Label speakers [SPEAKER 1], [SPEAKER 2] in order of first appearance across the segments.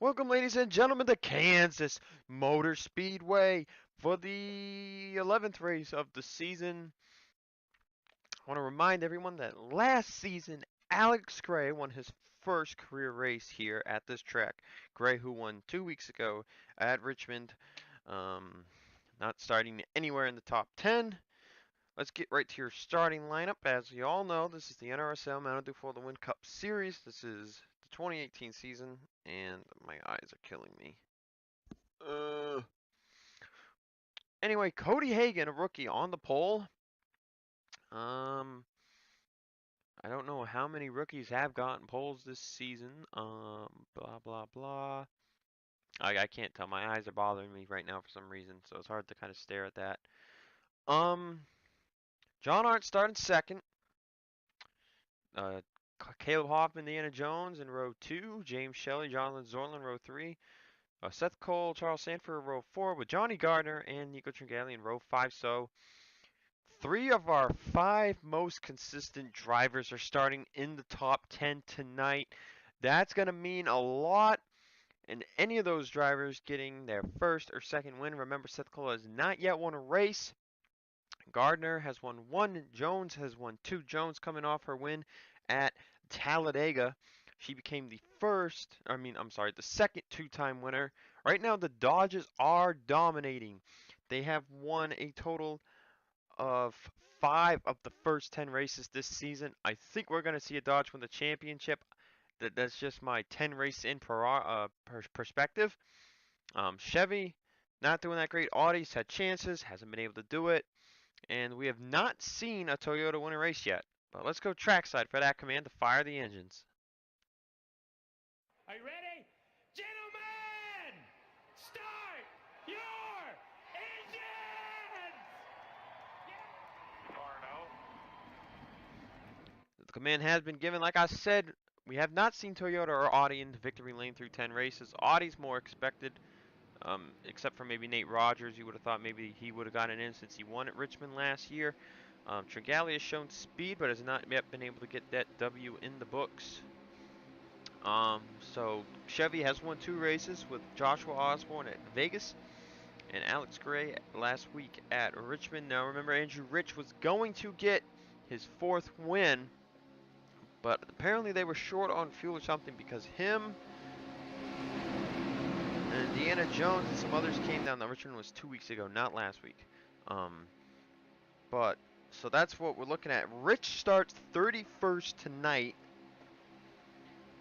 [SPEAKER 1] Welcome, ladies and gentlemen, to Kansas Motor Speedway for the 11th race of the season. I want to remind everyone that last season, Alex Gray won his first career race here at this track. Gray, who won 2 weeks ago at Richmond, um, not starting anywhere in the top 10. Let's get right to your starting lineup. As you all know, this is the NRSL Mounted for the Win Cup Series. This is the 2018 season, and my eyes are killing me. Uh, anyway, Cody Hagan, a rookie, on the pole. Um, I don't know how many rookies have gotten poles this season. Blah blah blah. I can't tell. My eyes are bothering me right now for some reason, so it's hard to kind of stare at that. Um, John Arndt starting second. Uh, Caleb Hoffman, Deanna Jones in row 2. James Shelley, Jonathan Zorlin, row 3. Seth Cole, Charles Sanford, row 4, with Johnny Gardner and Nico Tringali in row 5. So 3 of our 5 most consistent drivers are starting in the top 10 tonight. That's going to mean a lot. And any of those drivers getting their first or second win. Remember, Seth Cole has not yet won a race. Gardner has won 1. Jones has won 2. Jones coming off her win at Talladega. She became the second 2-time winner. Right now, the Dodgers are dominating. They have won a total of 5 of the first 10 races this season. I think we're going to see a Dodge win the championship. That's just my 10 race in perspective. Chevy, not doing that great. Audi's had chances, hasn't been able to do it. And we have not seen a Toyota win a race yet. But let's go trackside for that command to fire the engines.
[SPEAKER 2] Are you ready? Gentlemen, start your engines!
[SPEAKER 1] The command has been given. Like I said, we have not seen Toyota or Audi in the victory lane through 10 races. Audi's more expected, except for maybe Nate Rogers. You would have thought maybe he would have gotten in since he won at Richmond last year. Tringali has shown speed, but has not yet been able to get that W in the books. So Chevy has won 2 races with Joshua Osborne at Vegas and Alex Gray last week at Richmond. Now remember, Andrew Rich was going to get his 4th win, but apparently they were short on fuel or something, because him and Deanna Jones and some others came down. Now Richmond was 2 weeks ago, not last week. But so that's what we're looking at. Rich starts 31st tonight.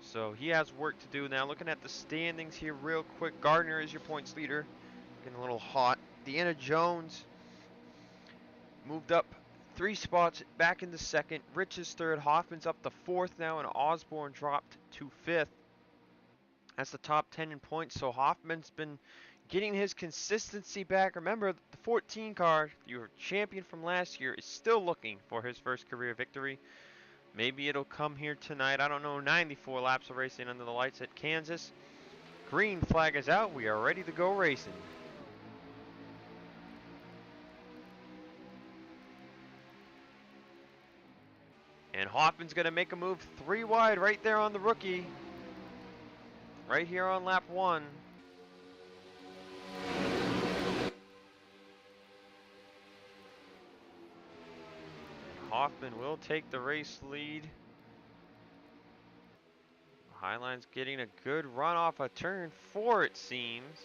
[SPEAKER 1] So he has work to do. Now looking at the standings here real quick. Gardner is your points leader. Getting a little hot. Deanna Jones moved up 3 spots back into second. Rich is third. Hoffman's up to 4th now, and Osborne dropped to 5th. That's the top 10 in points. So Hoffman's been getting his consistency back. Remember, the 14 car, your champion from last year, is still looking for his first career victory. Maybe it'll come here tonight. I don't know. 94 laps of racing under the lights at Kansas. Green flag is out. We are ready to go racing. And Hoffman's going to make a move 3 wide right there on the rookie. Right here on lap 1. Hoffman will take the race lead. Highline's getting a good run off of turn 4, it seems.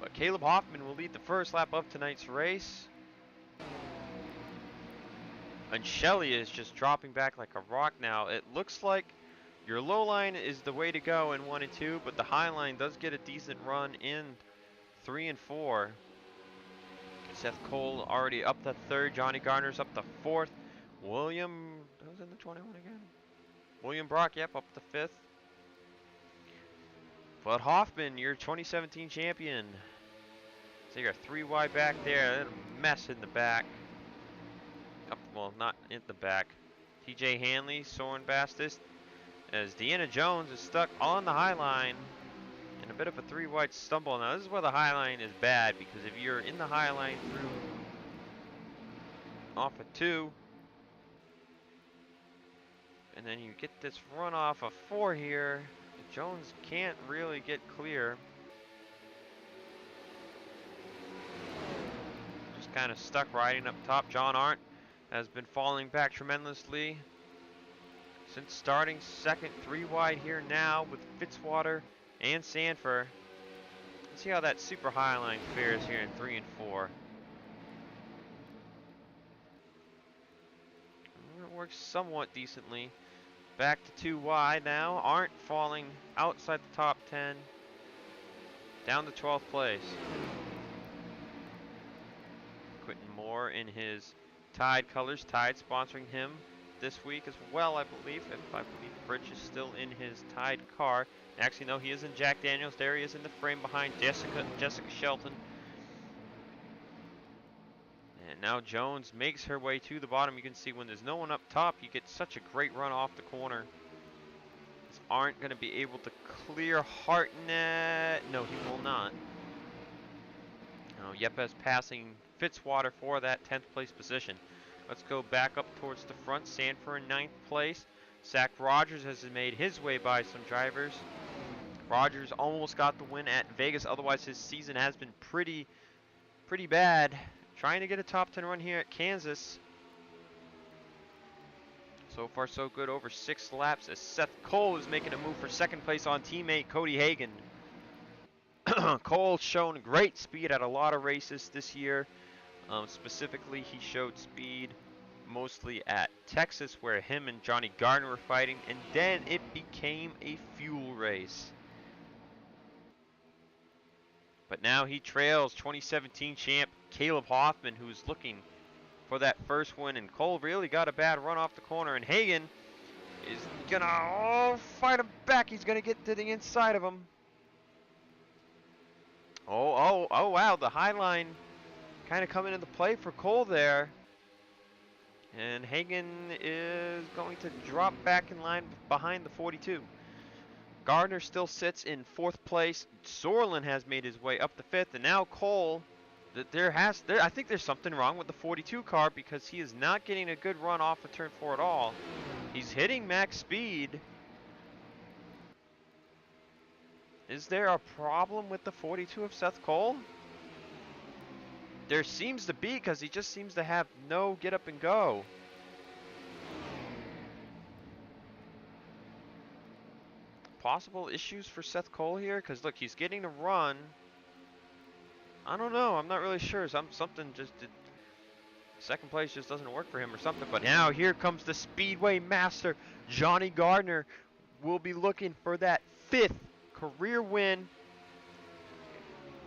[SPEAKER 1] But Caleb Hoffman will lead the first lap of tonight's race. And Shelley is just dropping back like a rock now. It looks like your low line is the way to go in 1 and 2, but the high line does get a decent run in 3 and 4. Seth Cole already up to 3rd. Johnny Gardner's up to 4th. William, who's in the 21 again? William Brock, yep, up to 5th. But Hoffman, your 2017 champion. So you're 3 wide back there. A mess in the back. Well, not in the back. TJ Hanley, Soren Bastis, as Deanna Jones is stuck on the high line in a bit of a 3 wide stumble. Now this is where the high line is bad, because if you're in the high line through off of 2, and then you get this run off of 4 here, Jones can't really get clear. Just kind of stuck riding up top. John Arndt has been falling back tremendously since starting second, 3 wide here now with Fitzwater and Sanford. Let's see how that super high line fares here in 3 and 4. It works somewhat decently. Back to 2 wide now. Arndt falling outside the top 10. Down to 12th place. Quentin Moore in his Tide colors. Tide sponsoring him this week as well, I believe. I believe Bridge is still in his Tide car. Actually, no, he is in Jack Daniels. There he is in the frame behind Jessica Shelton. And now Jones makes her way to the bottom. You can see when there's no one up top, you get such a great run off the corner. These aren't going to be able to clear Hartnett. No, he will not. Yepes passing Fitzwater for that 10th place position. Let's go back up towards the front. Sanford in 9th place. Zach Rogers has made his way by some drivers. Rogers almost got the win at Vegas. Otherwise, his season has been pretty bad. Trying to get a top 10 run here at Kansas. So far, so good. Over 6 laps as Seth Cole is making a move for second place on teammate Cody Hagan. Cole's shown great speed at a lot of races this year. Specifically, he showed speed mostly at Texas, where him and Johnny Gardner were fighting, and then it became a fuel race. But now he trails 2017 champ Caleb Hoffman, who's looking for that first win, and Cole really got a bad run off the corner, and Hagan is gonna fight him back. He's gonna get to the inside of him. Oh, wow, the high line kind of coming into play for Cole there. And Hagan is going to drop back in line behind the 42. Gardner still sits in 4th place. Sorlin has made his way up to 5th, and now Cole, I think there's something wrong with the 42 car, because he is not getting a good run off of turn 4 at all. He's hitting max speed. Is there a problem with the 42 of Seth Cole? There seems to be, because he just seems to have no get up and go. Possible issues for Seth Cole here, because look, he's getting the run. I don't know. I'm not really sure. Something just did. Second place just doesn't work for him or something. But now here comes the Speedway master, Johnny Gardner. Will be looking for that 5th career win.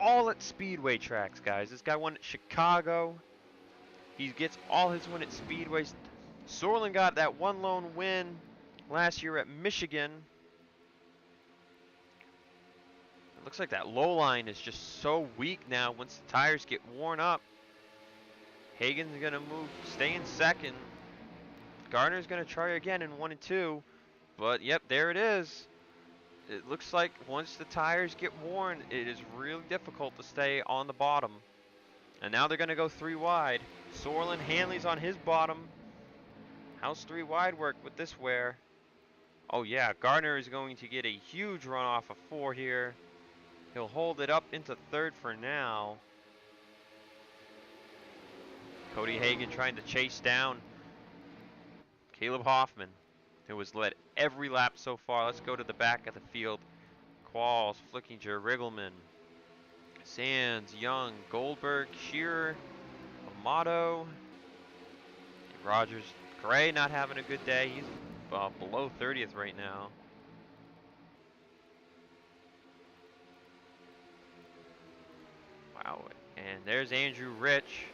[SPEAKER 1] All at Speedway tracks, guys. This guy won at Chicago. He gets all his win at Speedways. Sorlin got that one lone win last year at Michigan. It looks like that low line is just so weak now once the tires get worn up. Hagan's going to stay in 2nd. Gardner's going to try again in 1 and 2. But, yep, there it is. It looks like once the tires get worn, it is really difficult to stay on the bottom. And now they're going to go 3 wide. Sorlin, Hanley's on his bottom. How's 3 wide work with this wear? Oh yeah, Gardner is going to get a huge run off of 4 here. He'll hold it up into 3rd for now. Cody Hagan trying to chase down Caleb Hoffman, who has led every lap so far. Let's go to the back of the field. Qualls, Flickinger, Riggleman, Sands, Young, Goldberg, Shearer, Amato, Rogers. Gray not having a good day. He's below 30th right now. Wow. And there's Andrew Rich,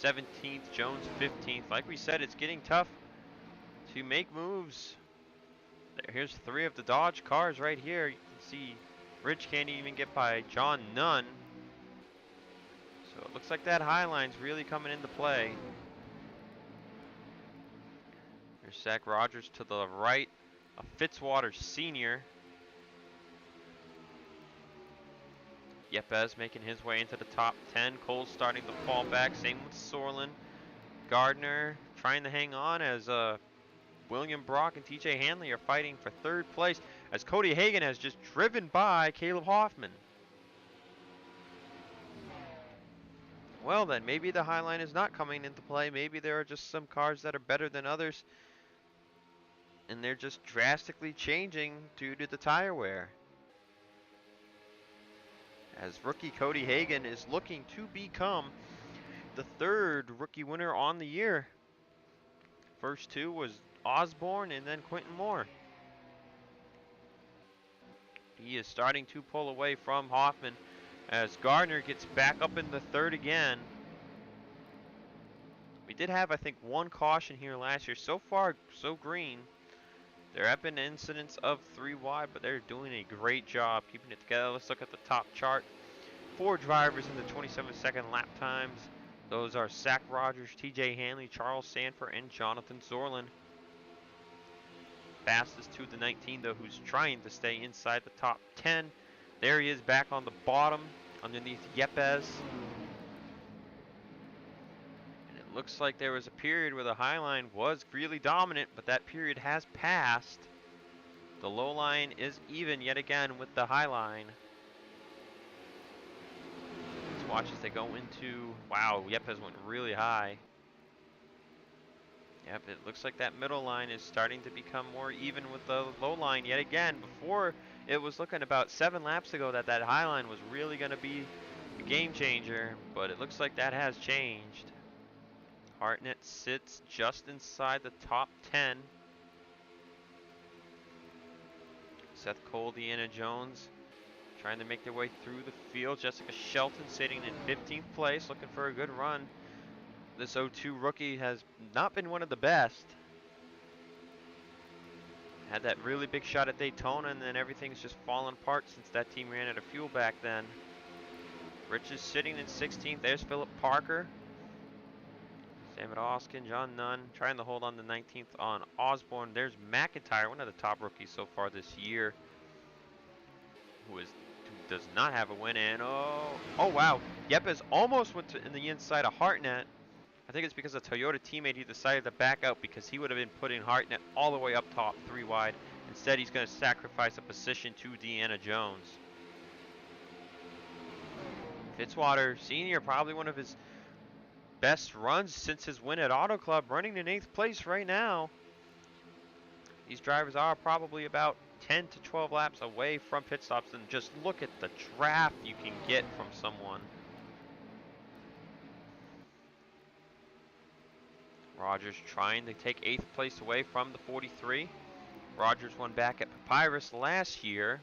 [SPEAKER 1] 17th, Jones 15th. Like we said, it's getting tough to make moves. Here's 3 of the Dodge cars right here. You can see Rich can't even get by John Nunn. So it looks like that high line's really coming into play. There's Zach Rogers to the right, a Fitzwater senior. Yepes making his way into the top 10. Cole's starting to fall back. Same with Sorlin. Gardner trying to hang on as William Brock and TJ Hanley are fighting for 3rd place. as Cody Hagan has just driven by Caleb Hoffman. Well then, maybe the high line is not coming into play. Maybe there are just some cars that are better than others, and they're just drastically changing due to the tire wear. As rookie Cody Hagan is looking to become the third rookie winner on the year. First two was Osborne and then Quentin Moore. He is starting to pull away from Hoffman as Gardner gets back up in the third again. We did have, I think, one caution here last year. So far, so green. There have been incidents of 3 wide, but they're doing a great job keeping it together. Let's look at the top chart. 4 drivers in the 27-second lap times. Those are Zach Rogers, TJ Hanley, Charles Sanford, and Jonathan Zorlin. Fastest to the 19, though, who's trying to stay inside the top 10. There he is back on the bottom underneath Yepes. And it looks like there was a period where the high line was really dominant, but that period has passed. The low line is even yet again with the high line. Let's watch as they go into, wow, Yepes went really high. Yep, it looks like that middle line is starting to become more even with the low line yet again. Before, it was looking about 7 laps ago that that high line was really going to be a game changer, but it looks like that has changed. Hartnett sits just inside the top 10. Seth Cole, Deanna Jones trying to make their way through the field. Jessica Shelton sitting in 15th place, looking for a good run. This 02 rookie has not been one of the best. Had that really big shot at Daytona, and then everything's just fallen apart since that team ran out of fuel back then. Rich is sitting in 16th. There's Philip Parker. Sam Oskin, John Nunn trying to hold on to 19th on Osborne. There's McIntyre, one of the top rookies so far this year, who does not have a win. And oh wow, Yepes almost went in the inside of Hartnett. I think it's because a Toyota teammate, he decided to back out because he would have been putting Hartnett all the way up top 3 wide. Instead, he's going to sacrifice a position to Deanna Jones. Fitzwater Sr., probably one of his best runs since his win at Auto Club, running in 8th place right now. These drivers are probably about 10 to 12 laps away from pit stops, and just look at the draft you can get from someone. Rogers trying to take 8th place away from the 43. Rogers won back at Papyrus last year.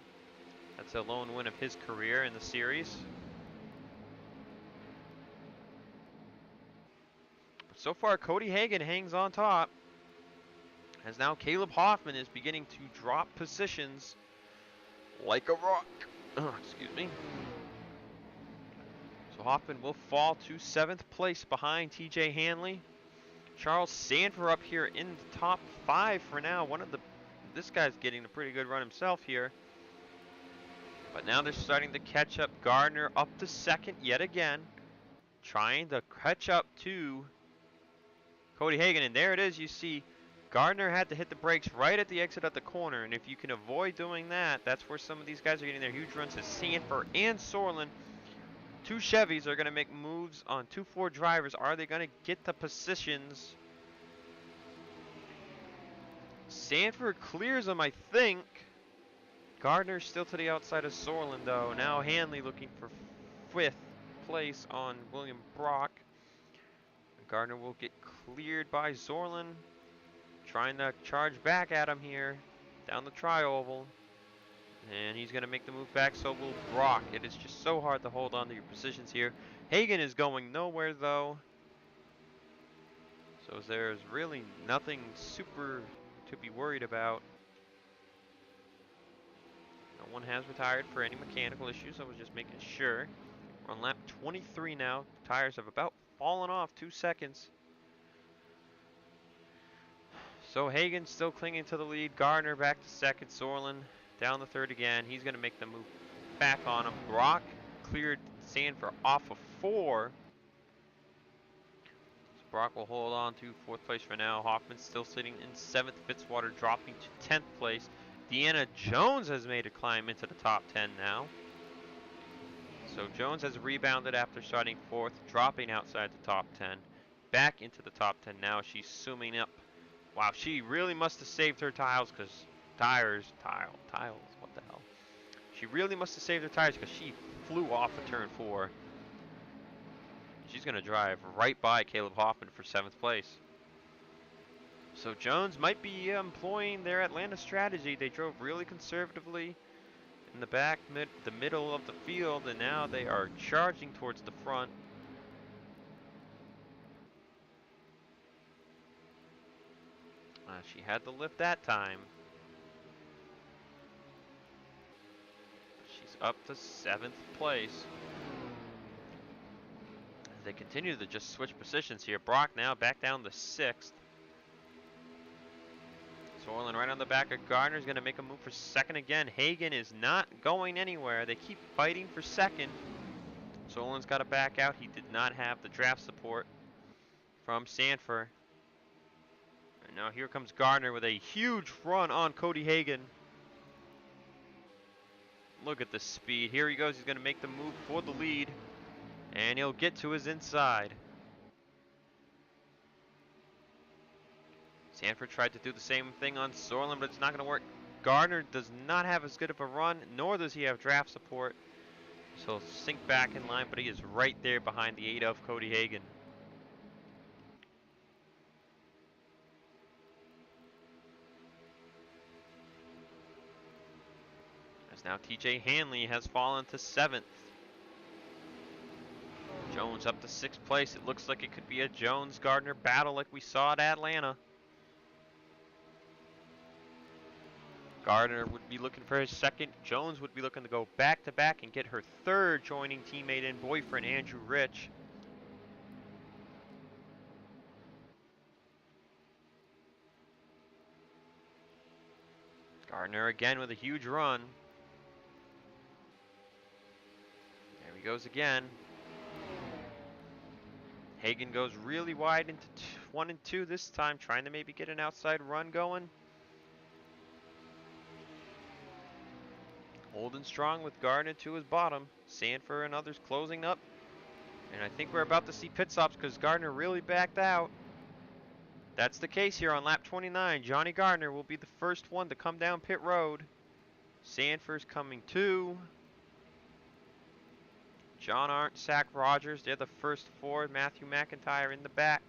[SPEAKER 1] That's a lone win of his career in the series. But so far, Cody Hagan hangs on top, as now Caleb Hoffman is beginning to drop positions like a rock. Excuse me. So Hoffman will fall to 7th place behind TJ Hanley. Charles Sanford up here in the top 5 for now. This guy's getting a pretty good run himself here. But now they're starting to catch up. Gardner up to 2nd yet again, trying to catch up to Cody Hagan. And there it is, you see Gardner had to hit the brakes right at the exit of the corner. And if you can avoid doing that, that's where some of these guys are getting their huge runs. As Sanford and Sorlin, 2 Chevys, are going to make moves on 2 Ford drivers. Are they going to get the positions? Sanford clears them, I think. Gardner's still to the outside of Sorlin, though. Now Hanley looking for 5th place on William Brock. Gardner will get cleared by Zorlin. Trying to charge back at him here down the tri-oval. And he's going to make the move back, so will Brock. It is just so hard to hold on to your positions here. Hagan is going nowhere, though. So there's really nothing super to be worried about. No one has retired for any mechanical issues. I was just making sure. We're on lap 23 now. The tires have about fallen off 2 seconds. So Hagan still clinging to the lead. Gardner back to 2nd. Sorlin down the 3rd again. He's going to make the move back on him. Brock cleared Sanford off of 4. So Brock will hold on to 4th place for now. Hoffman's still sitting in 7th. Fitzwater dropping to 10th place. Deanna Jones has made a climb into the top 10 now. So Jones has rebounded after starting 4th, dropping outside the top 10. Back into the top 10 now. She's zooming up. Wow, she really must have saved her tiles because tiles, what the hell? She really must have saved her tires because she flew off of turn 4. She's going to drive right by Caleb Hoffman for 7th place. So Jones might be employing their Atlanta strategy. They drove really conservatively in the back, the middle of the field, and now they are charging towards the front. She had the lift that time. She's up to 7th place. As they continue to just switch positions here. Brock now back down to 6th. Sorlin right on the back of Gardner is going to make a move for 2nd again. Hagen is not going anywhere. They keep fighting for 2nd. Solin's got to back out. He did not have the draft support from Sanford. And now here comes Gardner with a huge run on Cody Hagen. Look at the speed. Here he goes. He's going to make the move for the lead. And he'll get to his inside. Sanford tried to do the same thing on Sorlin, but it's not going to work. Gardner does not have as good of a run, nor does he have draft support. So he'll sink back in line, but he is right there behind the 8 of Cody Hagen. As now TJ Hanley has fallen to 7th. Jones up to 6th place. It looks like it could be a Jones-Gardner battle like we saw at Atlanta. Gardner would be looking for his 2nd. Jones would be looking to go back-to-back and get her 3rd, joining teammate and boyfriend Andrew Rich. Gardner again with a huge run. There he goes again. Hagen goes really wide into 1 and 2 this time, trying to maybe get an outside run going. Holding strong with Gardner to his bottom. Sanford and others closing up. And I think we're about to see pit stops because Gardner really backed out. That's the case here on lap 29. Johnny Gardner will be the first one to come down pit road. Sanford's coming too. John Arndt, Zach Rogers, they're the first 4. Matthew McIntyre in the back.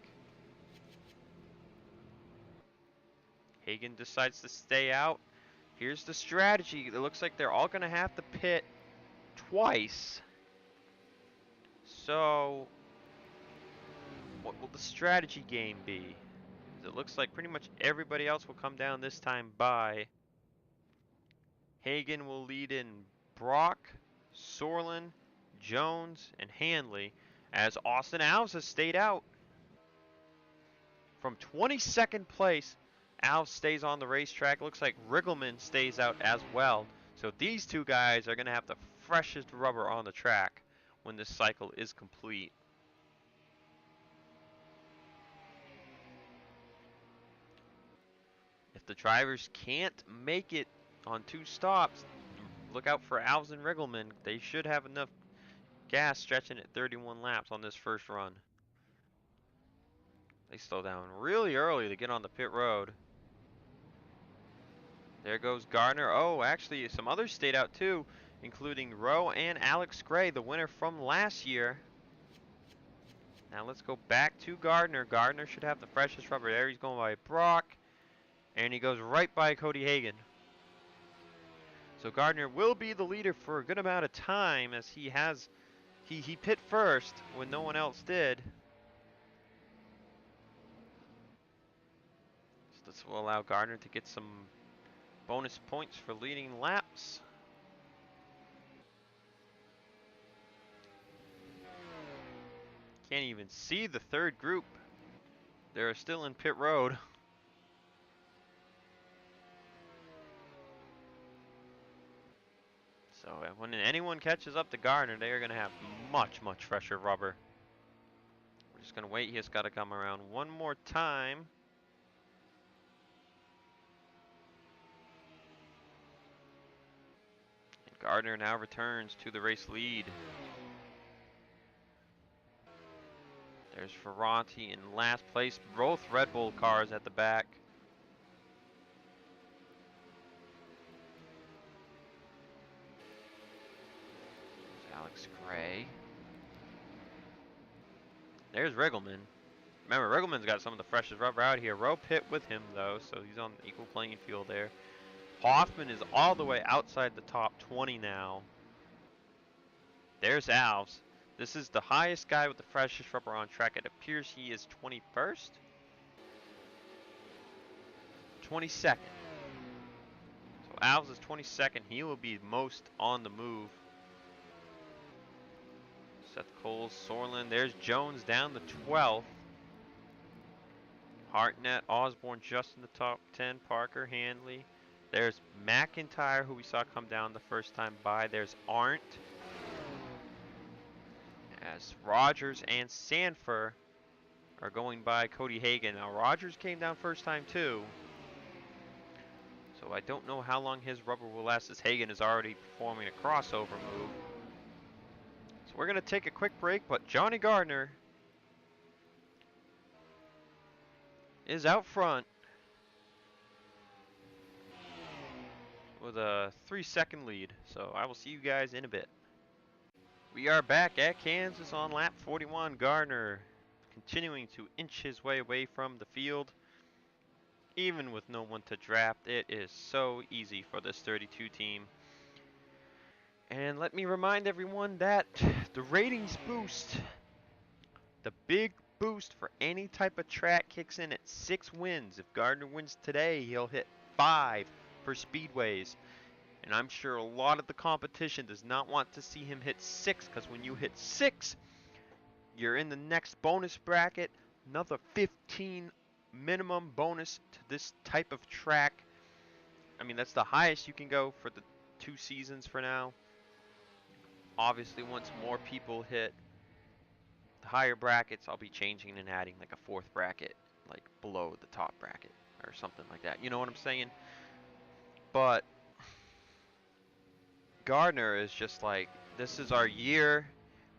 [SPEAKER 1] Hagen decides to stay out. Here's the strategy. It looks like they're all going to have to pit twice. So, what will the strategy game be? It looks like pretty much everybody else will come down this time by. Hagen will lead in Brock, Sorlin, Jones, and Hanley, as Austin Alves has stayed out. From 22nd place, Alves stays on the racetrack. Looks like Riggleman stays out as well. So these two guys are going to have the freshest rubber on the track when this cycle is complete. If the drivers can't make it on 2 stops, look out for Alves and Riggleman. They should have enough gas stretching at 31 laps on this first run. They slow down really early to get on the pit road. There goes Gardner. Oh, actually, some others stayed out too, including Rowe and Alex Gray, the winner from last year. Now let's go back to Gardner. Gardner should have the freshest rubber. There he's going by Brock, and he goes right by Cody Hagen. So Gardner will be the leader for a good amount of time, as he pit first when no one else did. So this will allow Gardner to get some bonus points for leading laps. Can't even see the 3rd group. They're still in pit road. So when anyone catches up to Gardner, they are going to have much, much fresher rubber. We're just going to wait. He has got to come around one more time. Gardner now returns to the race lead. There's Ferranti in last place. Both Red Bull cars at the back. There's Alex Gray. There's Riggleman. Remember, Riggleman's got some of the freshest rubber out here. Rowe pit with him, though, so he's on the equal playing field there. Hoffman is all the way outside the top 20 now. There's Alves. This is the highest guy with the freshest rubber on track. It appears he is 21st? 22nd. So Alves is 22nd. He will be most on the move. Seth Cole, Sorlin. There's Jones down to 12th. Hartnett, Osborne just in the top 10. Parker, Handley. There's McIntyre, who we saw come down the first time by. There's Arndt. As Rogers and Sanford are going by Cody Hagan. Now, Rogers came down first time, too. So I don't know how long his rubber will last, as Hagan is already performing a crossover move. So we're going to take a quick break, but Johnny Gardner is out front with a 3-second lead. So I will see you guys in a bit. We are back at Kansas on lap 41. Gardner continuing to inch his way away from the field. Even with no one to draft, it is so easy for this 32 team. And let me remind everyone that the ratings boost, the big boost for any type of track, kicks in at 6 wins. If Gardner wins today, he'll hit 5 for speedways. And I'm sure a lot of the competition does not want to see him hit 6, because when you hit 6, you're in the next bonus bracket. Another 15 minimum bonus to this type of track. I mean, that's the highest you can go for the 2 seasons for now. Obviously, once more people hit the higher brackets, I'll be changing and adding like a 4th bracket, like below the top bracket or something like that. You know what I'm saying? But Gardner is just like, this is our year.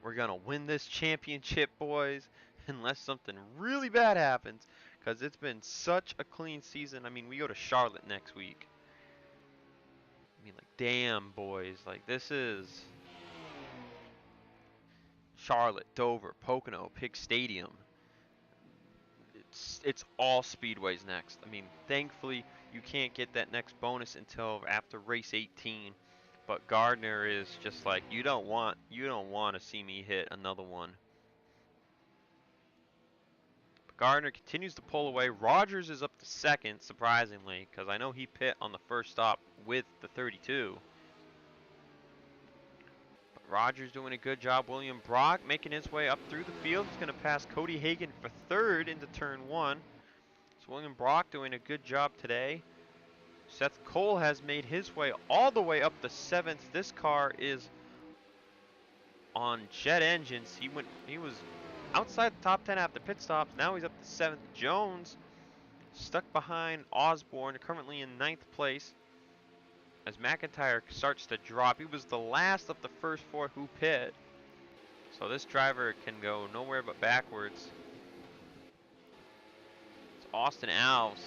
[SPEAKER 1] We're going to win this championship, boys, unless something really bad happens, because it's been such a clean season. I mean, we go to Charlotte next week. I mean, like, damn, boys. Like, this is Charlotte, Dover, Pocono, Pig Stadium. It's all speedways next. I mean, thankfully, you can't get that next bonus until after race 18. But Gardner is just like, you don't want to see me hit another one. But Gardner continues to pull away. Rogers is up to 2nd, surprisingly, because I know he pit on the first stop with the 32. But Rogers doing a good job. William Brock making his way up through the field. He's going to pass Cody Hagan for 3rd into turn 1. So William Brock doing a good job today. Seth Cole has made his way all the way up to 7th. This car is on jet engines. He was outside the top 10 after pit stops. Now he's up to 7th. Jones stuck behind Osborne, currently in 9th place. As McIntyre starts to drop, he was the last of the first 4 who pit. So this driver can go nowhere but backwards. It's Austin Alves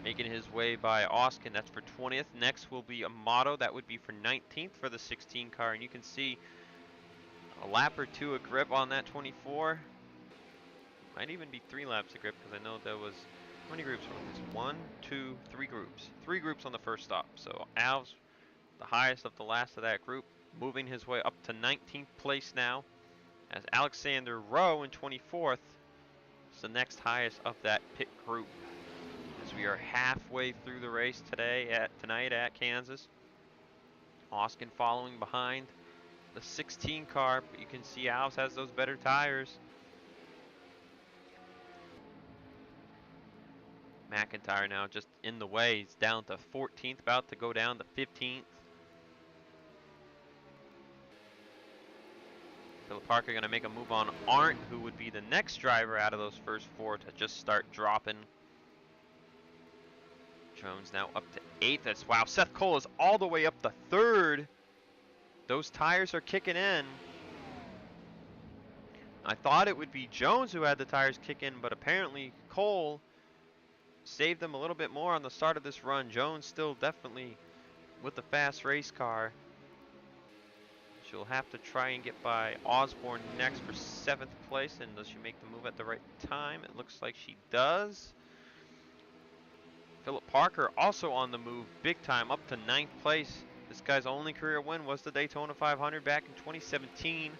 [SPEAKER 1] making his way by Oskin. That's for 20th. Next will be Amato. That would be for 19th for the 16 car. And you can see a lap or 2 of grip on that 24. Might even be 3 laps of grip, because I know there was, how many groups were this? 1, 2, 3 groups. 3 groups on the first stop. So Alves, the highest of the last of that group, moving his way up to 19th place now. As Alexander Rowe in 24th is the next highest of that pit group. As we are halfway through the race tonight at Kansas. Oskin following behind the 16 car, but you can see Alves has those better tires. McIntyre now just in the way. He's down to 14th, about to go down to 15th. Philip Parker going to make a move on Arndt, who would be the next driver out of those first 4 to just start dropping. Jones now up to 8th. Wow, Seth Cole is all the way up to 3rd. Those tires are kicking in. I thought it would be Jones who had the tires kick in, but apparently Cole saved them a little bit more on the start of this run. Jones still definitely with the fast race car. She'll have to try and get by Osborne next for 7th place, and does she make the move at the right time? It looks like she does. Philip Parker also on the move big time, up to 9th place. This guy's only career win was the Daytona 500 back in 2017.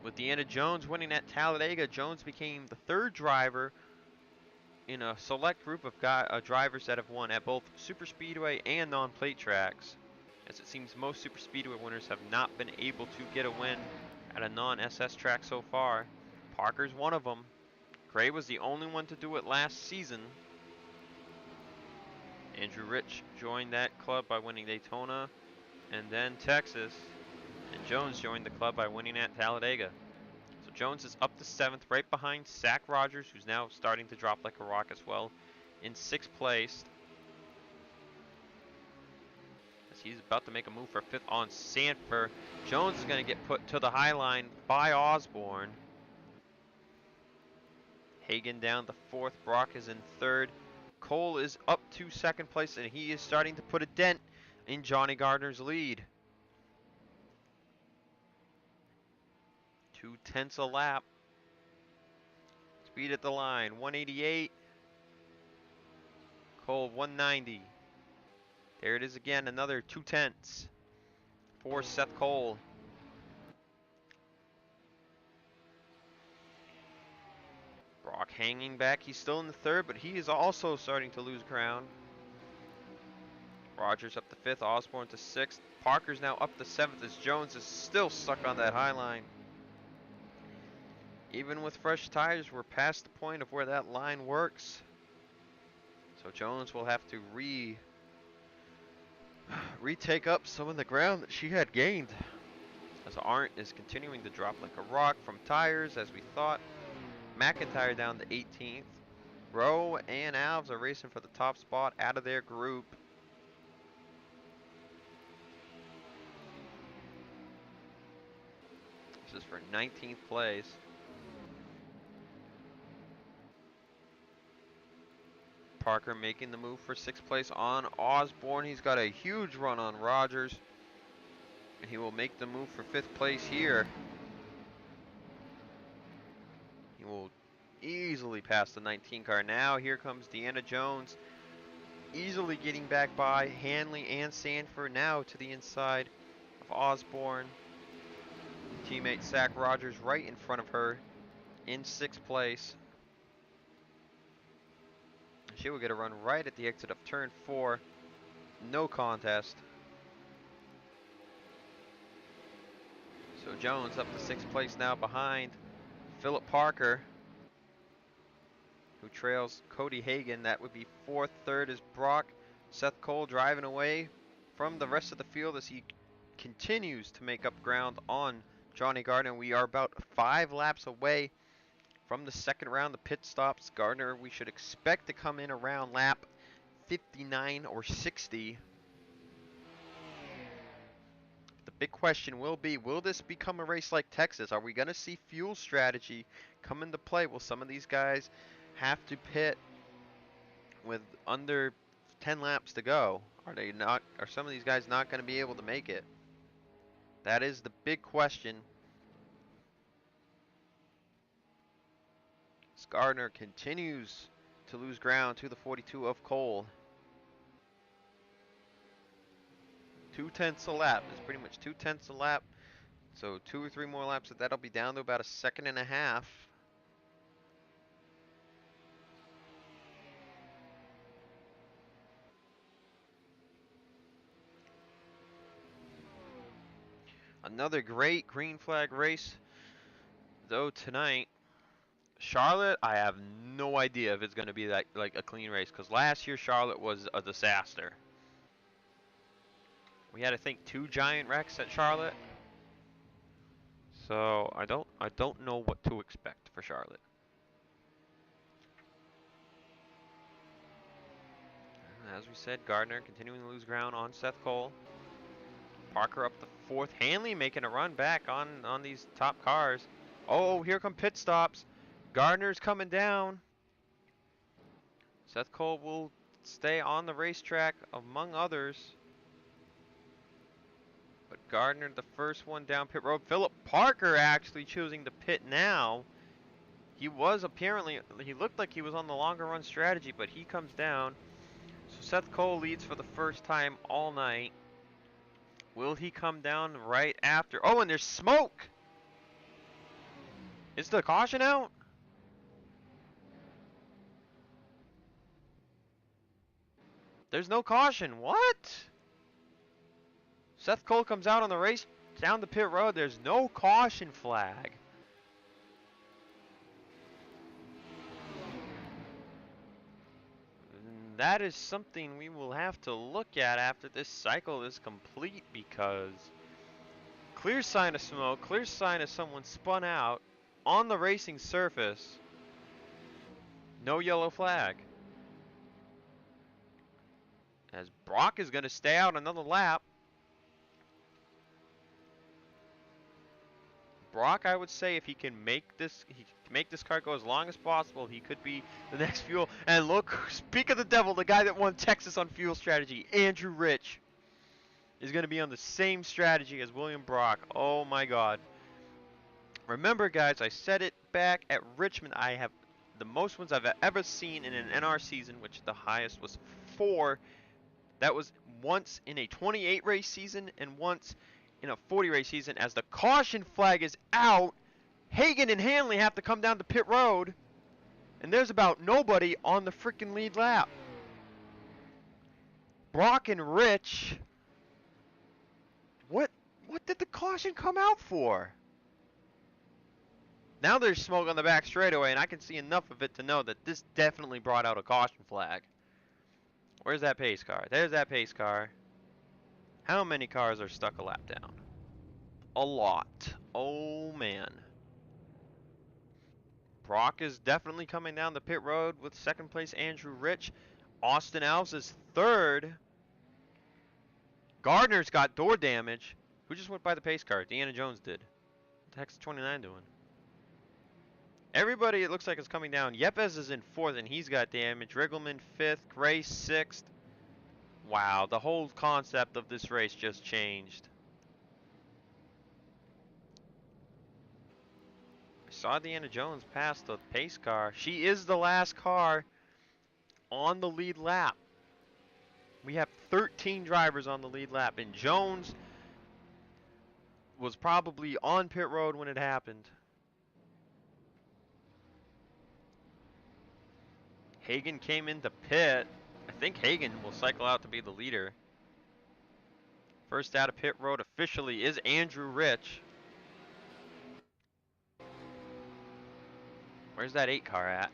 [SPEAKER 1] With Deanna Jones winning at Talladega, Jones became the 3rd driver in a select group of drivers that have won at both Super Speedway and non-plate tracks, as it seems most Super Speedway winners have not been able to get a win at a non-SS track so far. Parker's one of them. Gray was the only one to do it last season. Andrew Rich joined that club by winning Daytona and then Texas, and Jones joined the club by winning at Talladega. So Jones is up to 7th, right behind Zach Rogers, who's now starting to drop like a rock as well, in 6th place. As he's about to make a move for 5th on Sanford. Jones is going to get put to the high line by Osborne. Hagan down to 4th. Brock is in 3rd. Cole is up to 2nd place, and he is starting to put a dent in Johnny Gardner's lead. 2/10 a lap. Speed at the line, 188. Cole, 190. There it is again, another 2/10 for Seth Cole. Brock hanging back. He's still in the 3rd, but he is also starting to lose ground. Rogers up to 5th, Osborne to 6th. Parker's now up to 7th as Jones is still stuck on that high line. Even with fresh tires, we're past the point of where that line works. So Jones will have to retake up some of the ground that she had gained, as Arndt is continuing to drop like a rock from tires, as we thought. McIntyre down to 18th. Rowe and Alves are racing for the top spot out of their group. This is for 19th place. Parker making the move for 6th place on Osborne. He's got a huge run on Rogers, and he will make the move for 5th place here. He will easily pass the 19 car. Now here comes Deanna Jones, easily getting back by Hanley and Sanford, now to the inside of Osborne. Teammate Zach Rogers right in front of her in 6th place. She will get a run right at the exit of turn 4. No contest. So Jones up to 6th place now behind Philip Parker, who trails Cody Hagan. That would be 4th. 3rd is Brock. Seth Cole driving away from the rest of the field as he continues to make up ground on Johnny Gardner. We are about 5 laps away from the 2nd round. The pit stops. Gardner, we should expect to come in around lap 59 or 60. The big question will be, will this become a race like Texas? Are we going to see fuel strategy come into play? Will some of these guys have to pit with under 10 laps to go? Are some of these guys not going to be able to make it? That is the big question. Gardner continues to lose ground to the 42 of Cole. 2/10 a lap. It's pretty much 2/10 a lap. So 2 or 3 more laps, that'll be down to about a 1.5 seconds. Another great green flag race, though, tonight. Charlotte, I have no idea if it's going to be like a clean race, because last year Charlotte was a disaster. We had, I think, 2 giant wrecks at Charlotte. So I don't know what to expect for Charlotte. As we said, Gardner continuing to lose ground on Seth Cole. Parker up the fourth. Hanley making a run back on these top cars. Oh, here come pit stops. Gardner's coming down. Seth Cole will stay on the racetrack among others. But Gardner, the first one down pit road. Philip Parker actually choosing to pit now. He was apparently, he looked like he was on the longer run strategy, but he comes down. So Seth Cole leads for the first time all night. Will he come down right after? Oh, and there's smoke! Is the caution out? There's no caution. What? Seth Cole comes out on the race down the pit road. There's no caution flag. That is something we will have to look at after this cycle is complete, because clear sign of smoke, clear sign of someone spun out on the racing surface. No yellow flag. As Brock is going to stay out another lap. Brock, I would say, if he can make this car go as long as possible, he could be the next fuel. And look, speak of the devil, the guy that won Texas on fuel strategy, Andrew Rich, is going to be on the same strategy as William Brock. Oh my God. Remember, guys, I said it back at Richmond. I have the most wins I've ever seen in an NR season, which the highest was 4. That was once in a 28 race season and once in a 40 race season. As the caution flag is out, Hagan and Hanley have to come down to pit road, and there's about nobody on the freaking lead lap. Brock and Rich, what did the caution come out for? Now there's smoke on the back straightaway, and I can see enough of it to know that this definitely brought out a caution flag. Where's that pace car? There's that pace car. How many cars are stuck a lap down? A lot. Oh man. Brock is definitely coming down the pit road with second place Andrew Rich. Austin Alves is third. Gardner's got door damage. Who just went by the pace car? Deanna Jones did. What the heck's 29 doing? Everybody, it looks like, is coming down. Yepes is in 4th, and he's got damage. Riggleman 5th. Gray 6th. Wow, the whole concept of this race just changed. I saw Deanna Jones pass the pace car. She is the last car on the lead lap. We have 13 drivers on the lead lap, and Jones was probably on pit road when it happened. Hagan came into pit. I think Hagan will cycle out to be the leader. First out of pit road officially is Andrew Rich. Where's that 8 car at?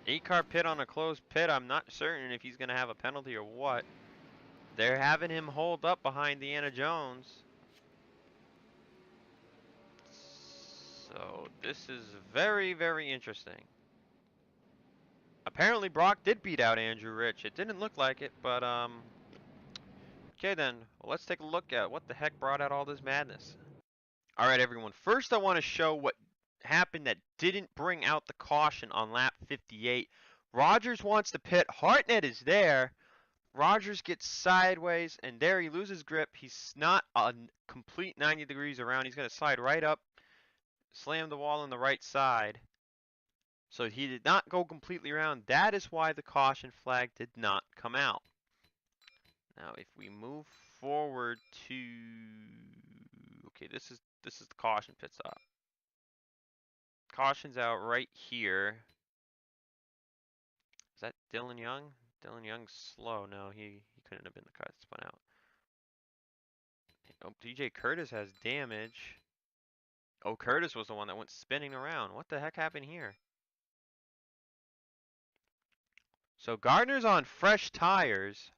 [SPEAKER 1] 8 car pit on a closed pit. I'm not certain if he's going to have a penalty or what. They're having him hold up behind Deanna Jones. So this is very, very interesting. Apparently Brock did beat out Andrew Rich. It didn't look like it, but okay then. Well, let's take a look at what the heck brought out all this madness. All right, everyone. First, I want to show what happened that didn't bring out the caution on lap 58. Rogers wants to pit. Hartnett is there. Rogers gets sideways, and there he loses grip. He's not a complete 90 degrees around. He's going to slide right up, slam the wall on the right side. So he did not go completely around. That is why the caution flag did not come out. Now, if we move forward to, okay, this is the caution pit stop. Caution's out right here. Is that Dylan Young? Dylan Young's slow. No, he couldn't have been the car that spun out. Oh, DJ Curtis has damage. Oh, Curtis was the one that went spinning around. What the heck happened here? So Gardner's on fresh tires.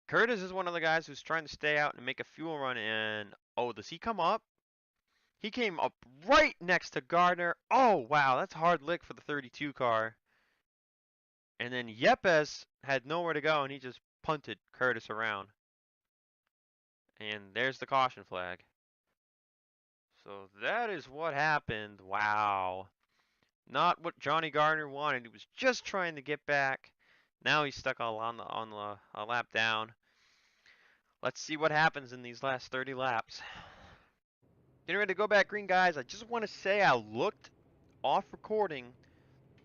[SPEAKER 1] Curtis is one of the guys who's trying to stay out and make a fuel run, and oh, does he come up? He came up right next to Gardner. Oh, wow, that's a hard lick for the 32 car. And then Yepes had nowhere to go, and he just punted Curtis around. And there's the caution flag. So that is what happened. Wow. Not what Johnny Gardner wanted. He was just trying to get back. Now he's stuck on the a lap down. Let's see what happens in these last 30 laps. Getting ready to go back green, guys. I just want to say I looked off recording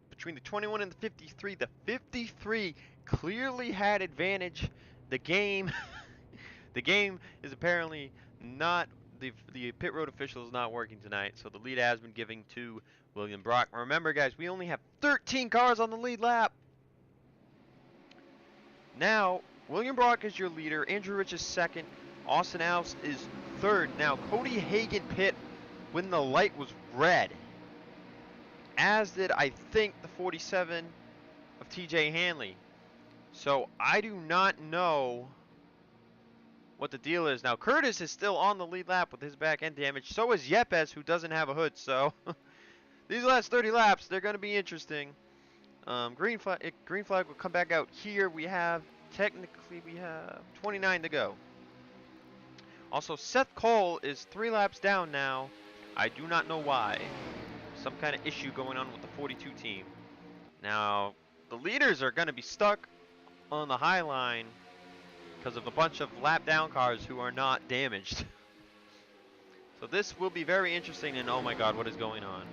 [SPEAKER 1] between the 21 and the 53. The 53 clearly had advantage. The game, the game is apparently not. The pit road official is not working tonight, so the lead has been given to William Brock. Remember, guys, we only have 13 cars on the lead lap. Now, William Brock is your leader. Andrew Rich is second. Austin Alves is third. Now, Cody Hagan pit when the light was red, as did, I think, the 47 of TJ Hanley. So I do not know what the deal is. Now, Curtis is still on the lead lap with his back end damage. So is Yepes, who doesn't have a hood. So these last 30 laps, they're going to be interesting. Green flag will come back out here. Technically, we have 29 to go. Also, Seth Cole is 3 laps down now. I do not know why. Some kind of issue going on with the 42 team. Now, the leaders are going to be stuck on the high line because of a bunch of lap down cars who are not damaged. So this will be very interesting, and oh my god, what is going on?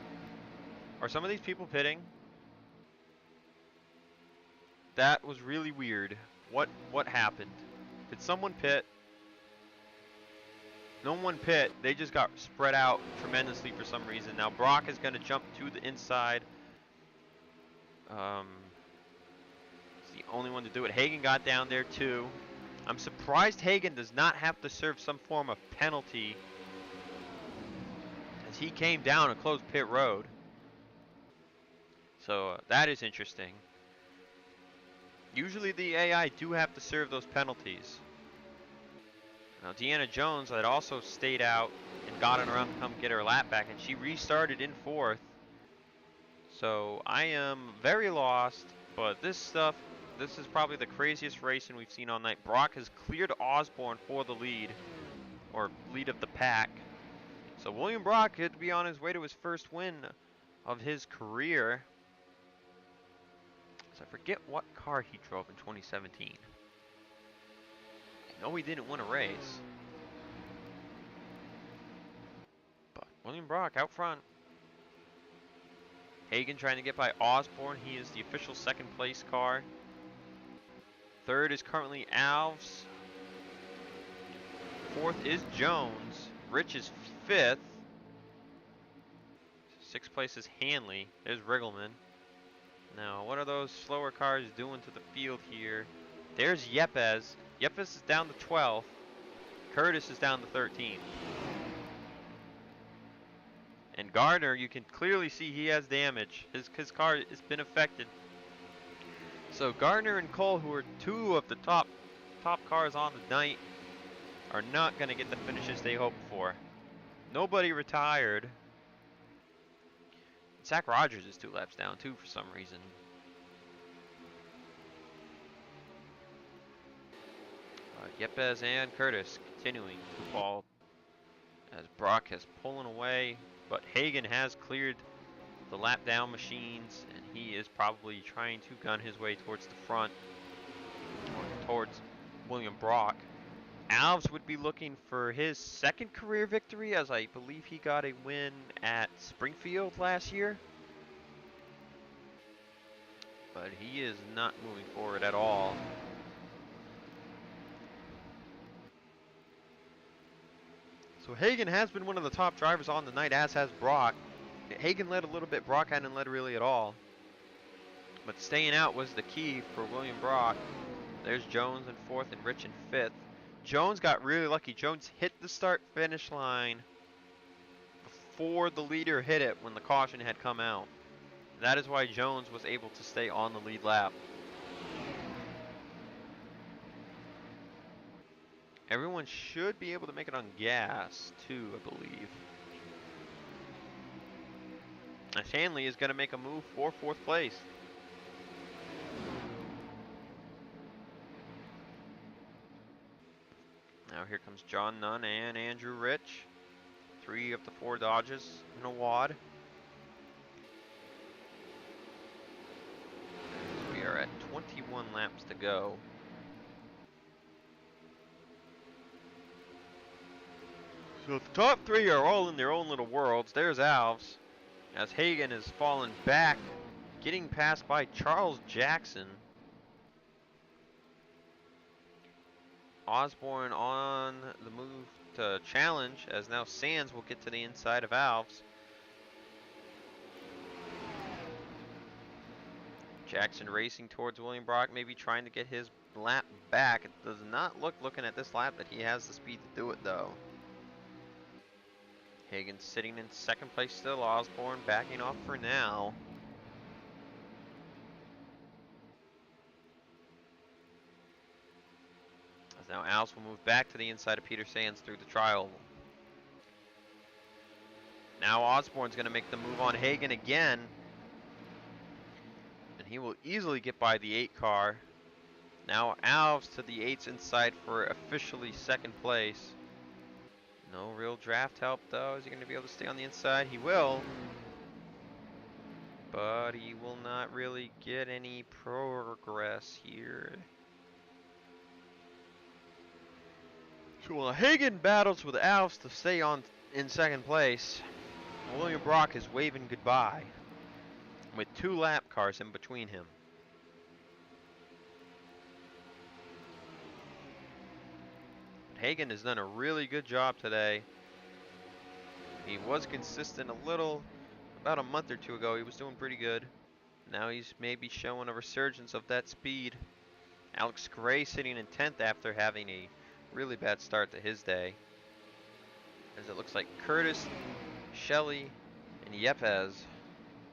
[SPEAKER 1] Are some of these people pitting? That was really weird. What happened? Did someone pit? No one pit. They just got spread out tremendously for some reason. Now Brock is going to jump to the inside. He's the only one to do it. Hagan got down there too. I'm surprised Hagan does not have to serve some form of penalty, as he came down and closed pit road. So that is interesting. Usually the AI do have to serve those penalties. Now Deanna Jones had also stayed out and got on around to come get her lap back, and she restarted in 4th. So I am very lost, but this is probably the craziest racing we've seen all night. Brock has cleared Osborne for the lead, or lead of the pack. So William Brock could be on his way to his first win of his career. So I forget what car he drove in 2017. I know he didn't win a race. But William Brock out front. Hagan trying to get by Osborne. He is the official second place car. Third is currently Alves. 4th is Jones. Rich is 5th. 6th place is Hanley. There's Riggleman. Now, what are those slower cars doing to the field here? There's Yepes. Yepes is down to 12th. Curtis is down to 13th. And Gardner, you can clearly see he has damage. His car has been affected. So Gardner and Cole, who are 2 of the top cars on the night, are not going to get the finishes they hoped for. Nobody retired. Zach Rogers is 2 laps down too for some reason. Yepes and Curtis continuing to fall as Brock has pulling away, but Hagan has cleared the lap down machines, and he is probably trying to gun his way towards the front, or towards William Brock. Alves would be looking for his 2nd career victory, as I believe he got a win at Springfield last year. But he is not moving forward at all. So Hagan has been one of the top drivers on the night, as has Brock. Hagan led a little bit, Brock hadn't led really at all. But staying out was the key for William Brock. There's Jones in 4th and Rich in 5th. Jones got really lucky. Jones hit the start-finish line before the leader hit it when the caution had come out. That is why Jones was able to stay on the lead lap. Everyone should be able to make it on gas, too, I believe. As Hanley is going to make a move for 4th place. Now here comes John Nunn and Andrew Rich. 3 of the 4 Dodges in a wad. We are at 21 laps to go. So the top 3 are all in their own little worlds. There's Alves, as Hagan has fallen back, getting passed by Charles Jackson. Osborne on the move to challenge, as now Sands will get to the inside of Alves. Jackson racing towards William Brock, maybe trying to get his lap back. It does not look, looking at this lap, that he has the speed to do it though. Hagan sitting in second place still. Osborne backing off for now. As now Alves will move back to the inside of Peter Sands through the tri-oval. Now Osborne's going to make the move on Hagan again. And he will easily get by the 8 car. Now Alves to the 8's inside for officially second place. No real draft help though. Is he going to be able to stay on the inside? He will. But he will not really get any progress here. So while Hagan battles with Alves to stay on in second place, William Brock is waving goodbye with 2 lap cars in between him. Hagan has done a really good job today. He was consistent a little, about a month or 2 ago, he was doing pretty good. Now he's maybe showing a resurgence of that speed. Alex Gray sitting in 10th after having a really bad start to his day. As it looks like Curtis, Shelley, and Yepes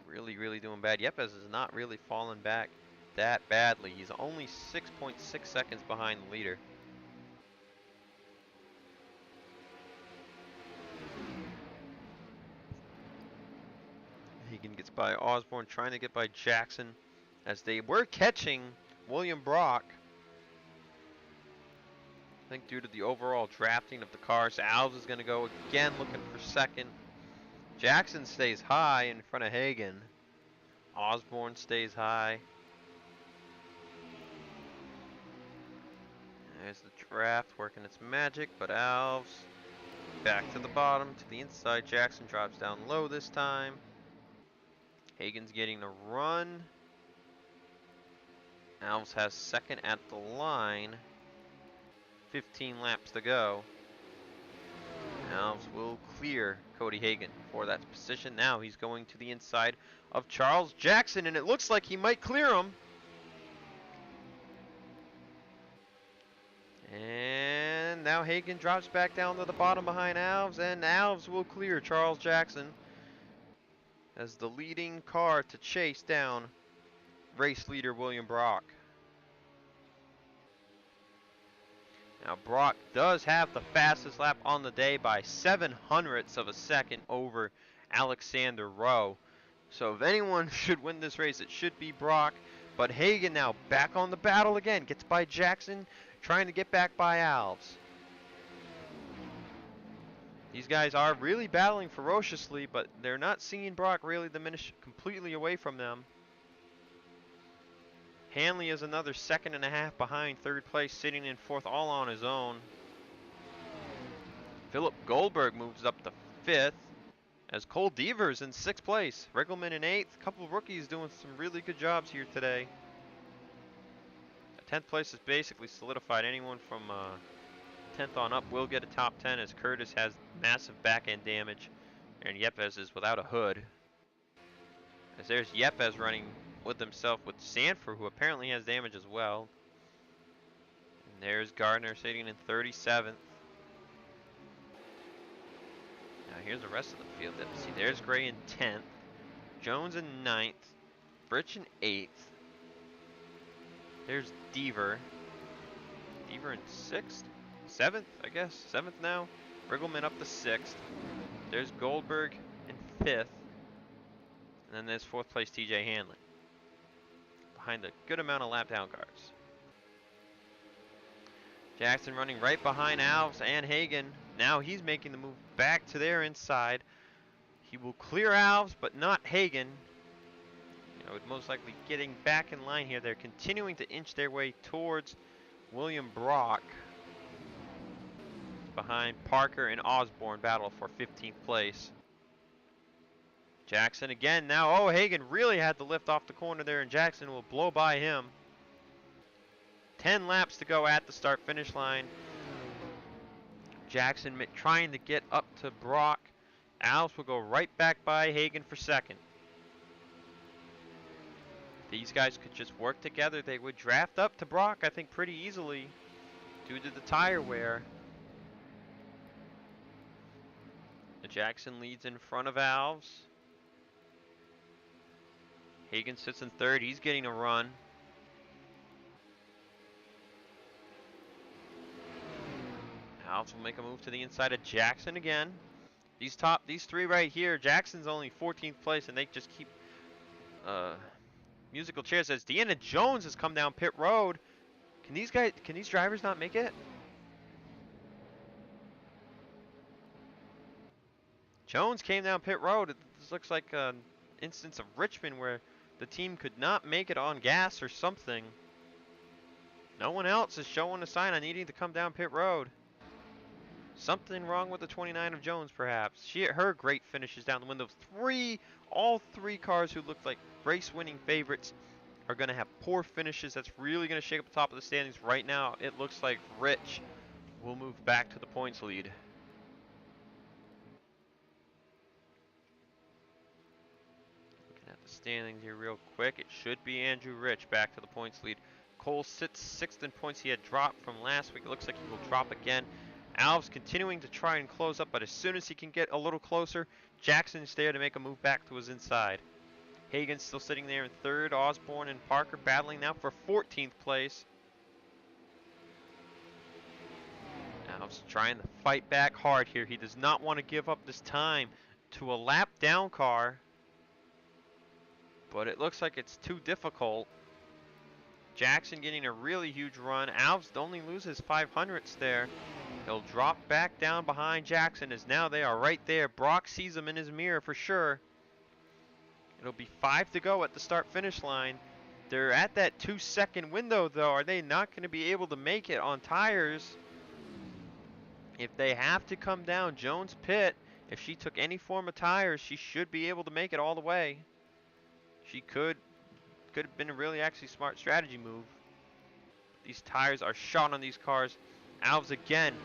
[SPEAKER 1] really doing bad. Yepes is not really fallen back that badly. He's only 6.6 seconds behind the leader. Hagan gets by Osborne, trying to get by Jackson, as they were catching William Brock. I think due to the overall drafting of the cars, Alves is going to go again looking for second. Jackson stays high in front of Hagan. Osborne stays high. There's the draft working its magic, but Alves back to the bottom, to the inside. Jackson drops down low this time. Hagan's getting a run. Alves has second at the line. 15 laps to go. Alves will clear Cody Hagan for that position. Now he's going to the inside of Charles Jackson, and it looks like he might clear him. And now Hagan drops back down to the bottom behind Alves, and Alves will clear Charles Jackson as the leading car to chase down race leader William Brock. Now Brock does have the fastest lap on the day by 0.07 of a second over Alexander Rowe. So if anyone should win this race, it should be Brock. But Hagan now back on the battle again. Gets by Jackson, trying to get back by Alves. These guys are really battling ferociously, but they're not seeing Brock really diminish completely away from them. Hanley is another 2.5 seconds behind third place, sitting in 4th all on his own. Philip Goldberg moves up to 5th, as Cole Devers in 6th place. Riggleman in 8th. A couple of rookies doing some really good jobs here today. 10th place is basically solidified. Anyone from 10th on up will get a top 10, as Curtis has massive back end damage, and Yepes is without a hood. As there's Yepes running with himself with Sanford, who apparently has damage as well. And there's Gardner sitting in 37th. Now here's the rest of the field. See, there's Gray in 10th, Jones in 9th, Britch in 8th. There's Deaver in 6th, 7th, I guess, 7th now. Riggleman up to 6th. There's Goldberg in 5th. And then there's 4th place TJ Hanley, behind a good amount of lap down cars. Jackson running right behind Alves and Hagan. Now he's making the move back to their inside. He will clear Alves, but not Hagan. Most likely getting back in line here. They're continuing to inch their way towards William Brock. Behind Parker and Osborne, battle for 15th place. Jackson again now. Oh, Hagan really had to lift off the corner there, and Jackson will blow by him. 10 laps to go at the start-finish line. Jackson trying to get up to Brock. Alves will go right back by Hagan for second. These guys could just work together. They would draft up to Brock, I think, pretty easily due to the tire wear. Jackson leads in front of Alves. Hagan sits in third. He's getting a run. Alves will make a move to the inside of Jackson again. These three right here, Jackson's only 14th place, and they just keep musical chairs as Deanna Jones has come down pit road. Can these drivers not make it? Jones came down pit road. This looks like an instance of Richmond where the team could not make it on gas or something. No one else is showing a sign on needing to come down pit road. Something wrong with the 29 of Jones, perhaps. Her great finishes down the window. All three cars who looked like race-winning favorites are going to have poor finishes. That's really going to shake up the top of the standings right now. It looks like Rich will move back to the points lead. Standings here real quick. It should be Andrew Rich back to the points lead. Cole sits 6th in points. He had dropped from last week. It looks like he will drop again. Alves continuing to try and close up, but as soon as he can get a little closer, Jackson's there to make a move back to his inside. Hagan's still sitting there in third. Osborne and Parker battling now for 14th place. Alves trying to fight back hard here. He does not want to give up this time to a lap down car. But it looks like it's too difficult. Jackson getting a really huge run. Alves only loses 500ths there. He'll drop back down behind Jackson as now they are right there. Brock sees him in his mirror for sure. It'll be 5 to go at the start-finish line. They're at that 2-second window though. Are they not going to be able to make it on tires? If they have to come down Jones pit, if she took any form of tires, she should be able to make it all the way. She could have been a really actually smart strategy move. These tires are shot on these cars. Alves again.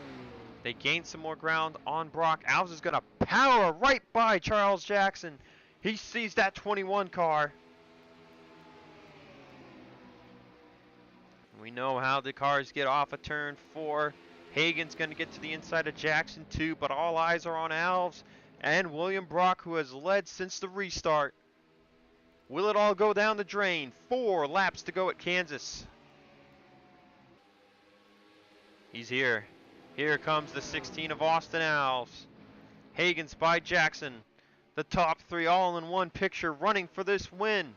[SPEAKER 1] They gain some more ground on Brock. Alves is going to power right by Charles Jackson. He sees that 21 car. We know how the cars get off of turn 4. Hagan's going to get to the inside of Jackson too, but all eyes are on Alves and William Brock, who has led since the restart. Will it all go down the drain? 4 laps to go at Kansas. He's here. Here comes the 16 of Austin Alves. Hagan's by Jackson. The top 3 all in one picture running for this win.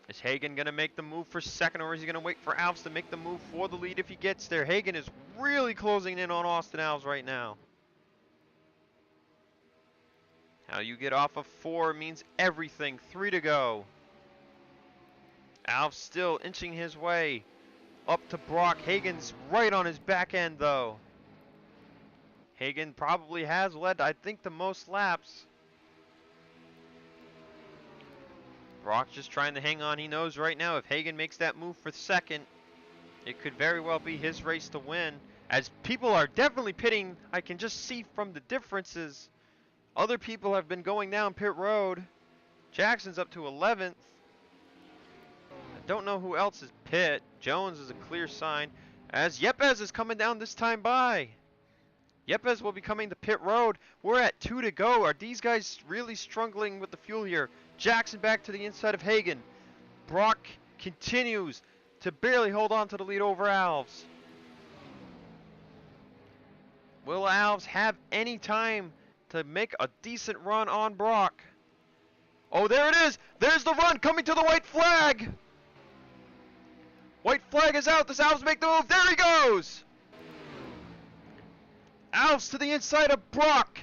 [SPEAKER 1] Is Hagan going to make the move for second, or is he going to wait for Alves to make the move for the lead if he gets there? Hagan is really closing in on Austin Alves right now. How you get off of 4 means everything. 3 to go. Alves still inching his way up to Brock. Hagan's right on his back end though. Hagan probably has led, I think, the most laps. Brock just trying to hang on. He knows right now if Hagan makes that move for second, it could very well be his race to win. As people are definitely pitting, I can just see from the differences. Other people have been going down pit road. Jackson's up to 11th. I don't know who else is pit. Jones is a clear sign. As Yepes is coming down this time by. Yepes will be coming to pit road. We're at 2 to go. Are these guys really struggling with the fuel here? Jackson back to the inside of Hagan. Brock continues to barely hold on to the lead over Alves. Will Alves have any time to make a decent run on Brock? Oh, there it is. There's the run coming to the white flag. White flag is out. Does Alves make the move? There he goes! Alves to the inside of Brock.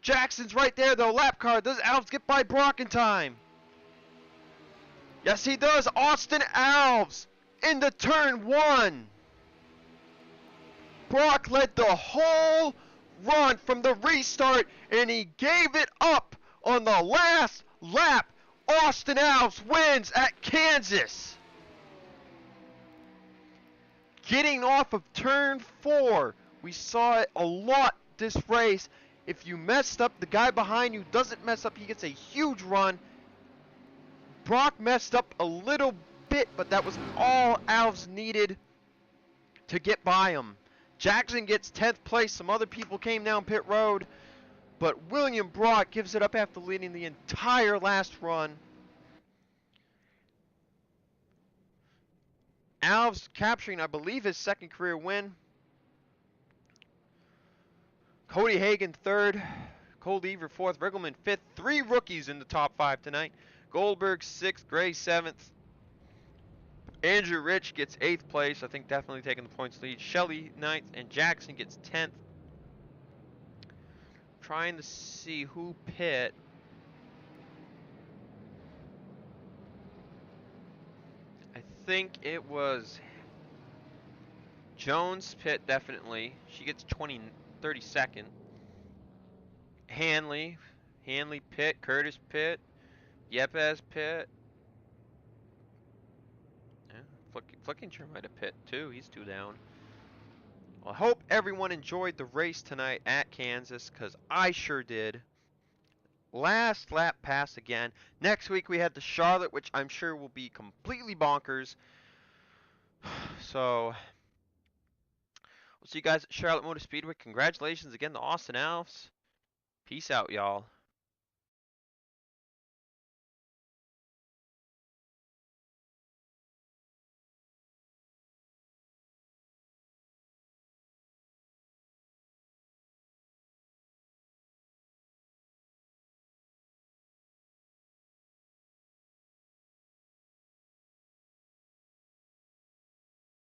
[SPEAKER 1] Jackson's right there though. Lap car. Does Alves get by Brock in time? Yes, he does. Austin Alves into turn 1. Brock led the whole run from the restart, and he gave it up on the last lap. Austin Alves wins at Kansas. Getting off of turn 4, we saw it a lot this race. If you messed up, the guy behind you doesn't mess up, he gets a huge run. Brock messed up a little bit, but that was all Alves needed to get by him. Jackson gets 10th place. Some other people came down pit road, but William Brock gives it up after leading the entire last run. Alves capturing, I believe, his second career win. Cody Hagan 3rd, Cole Deaver 4th, Riggleman 5th. 3 rookies in the top 5 tonight. Goldberg 6th, Gray 7th. Andrew Rich gets 8th place, I think definitely taking the points lead. Shelley 9th, and Jackson gets 10th. Trying to see who pit. I think it was Jones pit, definitely. She gets 32nd. Hanley pit, Curtis pit, Yepes pit. Yeah, Flickinger might have pit too. He's 2 down. Well, I hope everyone enjoyed the race tonight at Kansas, because I sure did. Last lap pass again. Next week we had the Charlotte, which I'm sure will be completely bonkers. So, we'll see you guys at Charlotte Motor Speedway. Congratulations again to Austin Alves. Peace out, y'all.